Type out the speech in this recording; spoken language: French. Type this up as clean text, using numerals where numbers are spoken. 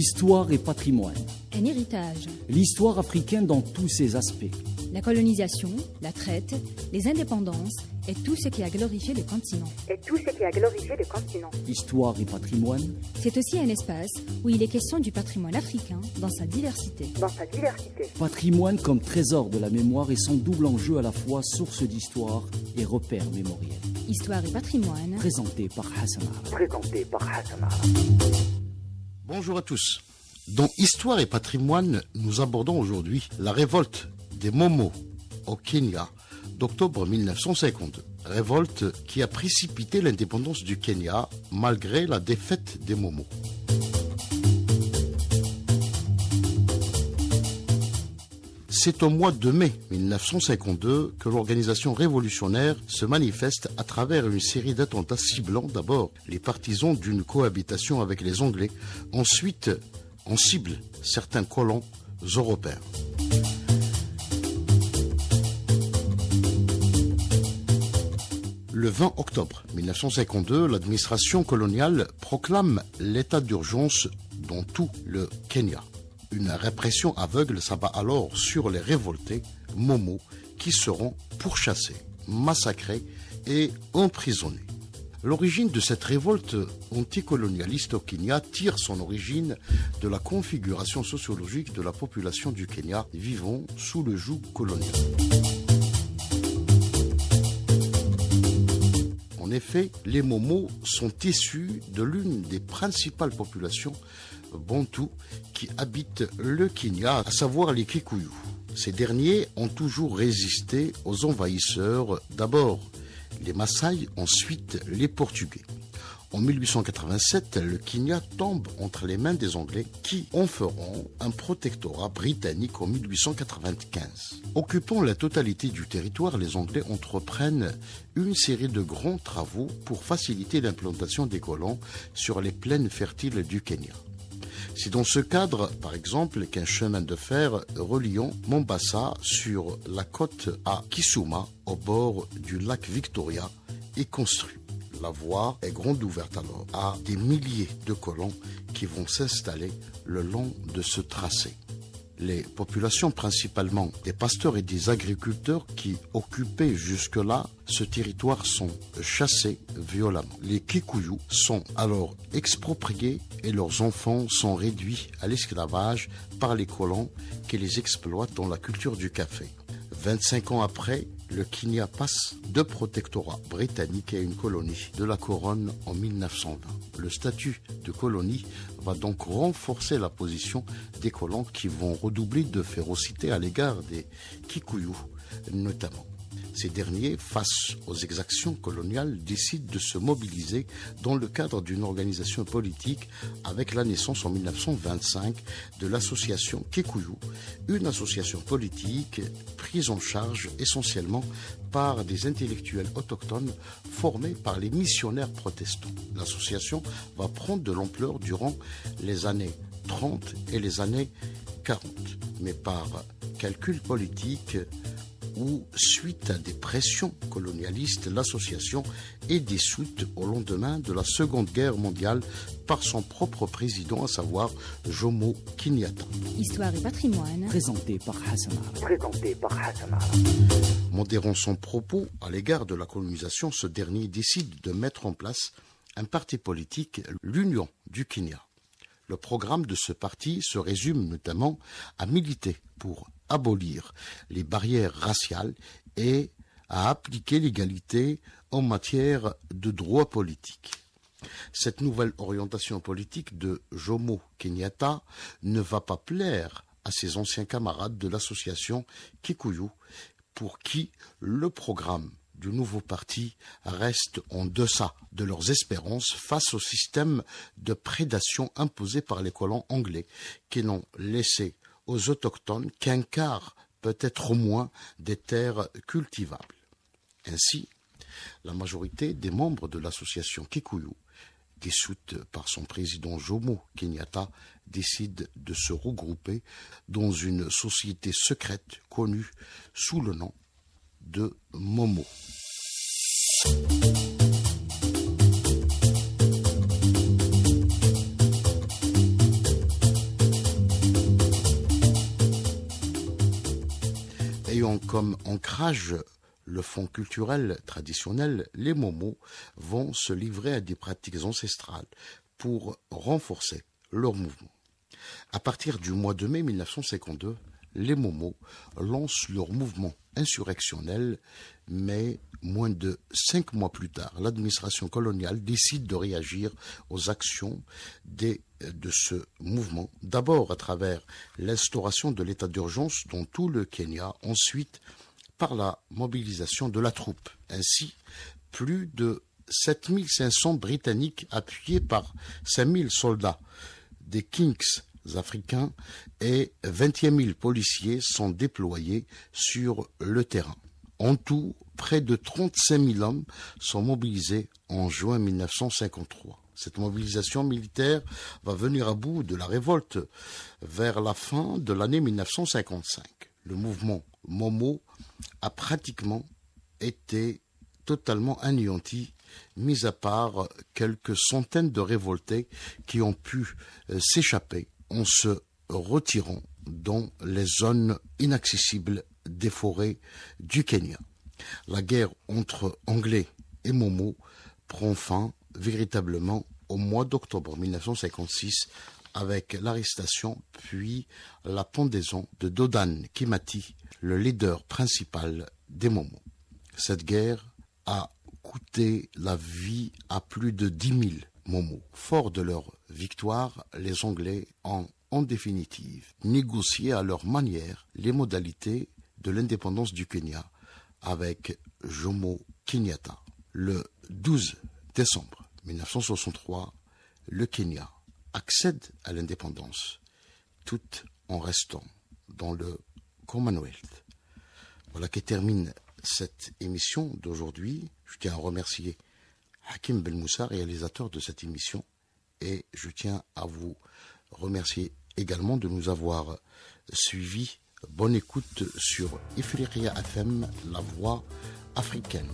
Histoire et patrimoine. Un héritage. L'histoire africaine dans tous ses aspects. La colonisation, la traite, les indépendances et tout ce qui a glorifié le continent. Histoire et patrimoine. C'est aussi un espace où il est question du patrimoine africain dans sa diversité. Patrimoine comme trésor de la mémoire et son double enjeu à la fois source d'histoire et repère mémoriel. Histoire et patrimoine. Présenté par Hassan Ara. Bonjour à tous. Dans Histoire et patrimoine, nous abordons aujourd'hui la révolte des Momo au Kenya d'octobre 1952. Révolte qui a précipité l'indépendance du Kenya malgré la défaite des Momo. C'est au mois de mai 1952 que l'organisation révolutionnaire se manifeste à travers une série d'attentats ciblant d'abord les partisans d'une cohabitation avec les Anglais, ensuite on cible certains colons européens. Le 20 octobre 1952, l'administration coloniale proclame l'état d'urgence dans tout le Kenya. Une répression aveugle s'abat alors sur les révoltés Momo qui seront pourchassés, massacrés et emprisonnés. L'origine de cette révolte anticolonialiste au Kenya tire son origine de la configuration sociologique de la population du Kenya vivant sous le joug colonial. En effet, les Momo sont issus de l'une des principales populations bantoues qui habitent le Kenya, à savoir les Kikuyu. Ces derniers ont toujours résisté aux envahisseurs, d'abord les Maasai, ensuite les Portugais. En 1887, le Kenya tombe entre les mains des Anglais qui en feront un protectorat britannique en 1895. Occupant la totalité du territoire, les Anglais entreprennent une série de grands travaux pour faciliter l'implantation des colons sur les plaines fertiles du Kenya. C'est dans ce cadre, par exemple, qu'un chemin de fer reliant Mombasa sur la côte à Kisumu, au bord du lac Victoria, est construit. La voie est grande ouverte alors à des milliers de colons qui vont s'installer le long de ce tracé. Les populations, principalement des pasteurs et des agriculteurs qui occupaient jusque-là ce territoire, sont chassés violemment. Les Kikuyu sont alors expropriés et leurs enfants sont réduits à l'esclavage par les colons qui les exploitent dans la culture du café. 25 ans après, le Kenya passe de protectorat britannique à une colonie de la couronne en 1920. Le statut de colonie va donc renforcer la position des colons qui vont redoubler de férocité à l'égard des Kikuyu notamment. Ces derniers, face aux exactions coloniales, décident de se mobiliser dans le cadre d'une organisation politique avec la naissance en 1925 de l'association Kikuyu, une association politique prise en charge essentiellement par des intellectuels autochtones formés par les missionnaires protestants. L'association va prendre de l'ampleur durant les années 30 et les années 40, mais par calcul politique où, suite à des pressions colonialistes, l'association est dissoute au lendemain de la Seconde Guerre mondiale par son propre président, à savoir Jomo Kenyatta. Histoire et patrimoine. Présenté par Hassan Ara. Modérant son propos à l'égard de la colonisation, ce dernier décide de mettre en place un parti politique, l'Union du Kenya. Le programme de ce parti se résume notamment à militer pour abolir les barrières raciales et à appliquer l'égalité en matière de droits politiques. Cette nouvelle orientation politique de Jomo Kenyatta ne va pas plaire à ses anciens camarades de l'association Kikuyu, pour qui le programme du nouveau parti reste en deçà de leurs espérances face au système de prédation imposé par les colons anglais qui n'ont laissé aux autochtones qu'un quart, peut-être au moins, des terres cultivables. Ainsi, la majorité des membres de l'association Kikuyu, dissoute par son président Jomo Kenyatta, décide de se regrouper dans une société secrète connue sous le nom de Momo. Ayant comme ancrage le fond culturel traditionnel, les Momos vont se livrer à des pratiques ancestrales pour renforcer leur mouvement. À partir du mois de mai 1952, les Momos lancent leur mouvement insurrectionnel, mais moins de 5 mois plus tard, l'administration coloniale décide de réagir aux actions de ce mouvement, d'abord à travers l'instauration de l'état d'urgence dans tout le Kenya, ensuite par la mobilisation de la troupe. Ainsi, plus de 7500 Britanniques appuyés par 5000 soldats des Kings africains et 21 000 policiers sont déployés sur le terrain. En tout, près de 35 000 hommes sont mobilisés en juin 1953. Cette mobilisation militaire va venir à bout de la révolte vers la fin de l'année 1955. Le mouvement Momo a pratiquement été totalement anéanti, mis à part quelques centaines de révoltés qui ont pu s'échapper en se retirant dans les zones inaccessibles des forêts du Kenya. La guerre entre Anglais et Momo prend fin véritablement au mois d'octobre 1956 avec l'arrestation puis la pendaison de Dodan Kimati, le leader principal des Momos. Cette guerre a coûté la vie à plus de 10 000 Momos. Forts de leur victoire, les Anglais ont en définitive négocié à leur manière les modalités de l'indépendance du Kenya avec Jomo Kenyatta. Le 12 décembre 1963, le Kenya accède à l'indépendance, tout en restant dans le Commonwealth. Voilà qui termine cette émission d'aujourd'hui. Je tiens à remercier Hakim Belmoussa, réalisateur de cette émission, et je tiens à vous remercier également de nous avoir suivis. Bonne écoute sur Ifriqiya FM, la voix africaine.